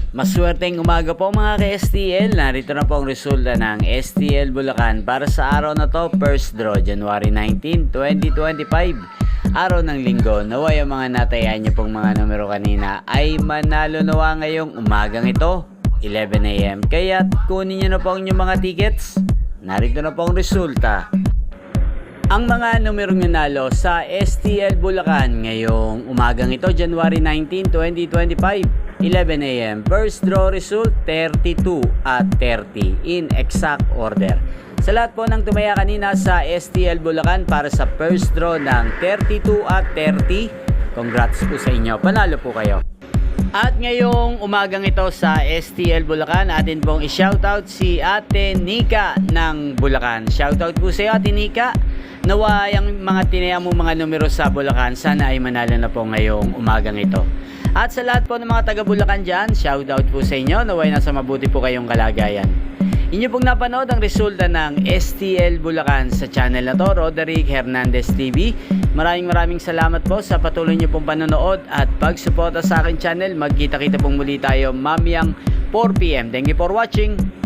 Maswerteng umaga po mga ka-STL. Narito na po ang resulta ng STL Bulacan para sa araw na to, first draw, January 19, 2025. Araw ng linggo. Naway ang mga natayan niyo pong mga numero kanina ay manalo nawa ngayong umagang ito, 11 AM. Kaya kunin niyo na po ang inyong mga tickets. Narito na po ang resulta. Ang mga numerong nanalo sa STL Bulacan ngayong umagang ito, January 19, 2025, 11 AM. First draw result, 32 at 30 in exact order. Sa lahat po ng tumaya kanina sa STL Bulacan para sa first draw ng 32 at 30, congrats po sa inyo. Panalo po kayo. At ngayong umagang ito sa STL Bulacan, atin pong i-shoutout si Ate Nika ng Bulacan. Shoutout po sa iyo, Ate Nika. Nawa yung mga tinaya mo mga numero sa Bulacan, sana ay manalo na po ngayong umagang ito. At sa lahat po ng mga taga Bulacan dyan, shoutout po sa inyo. Naway nasa mabuti po kayong kalagayan. Inyo pong napanood ang resulta ng STL Bulacan sa channel na to, Roderick Hernandez TV. Maraming salamat po sa patuloy nyo pong panonood at pagsuporta sa akin channel. Magkita-kita pong muli tayo mamayang 4 PM. Thank you for watching.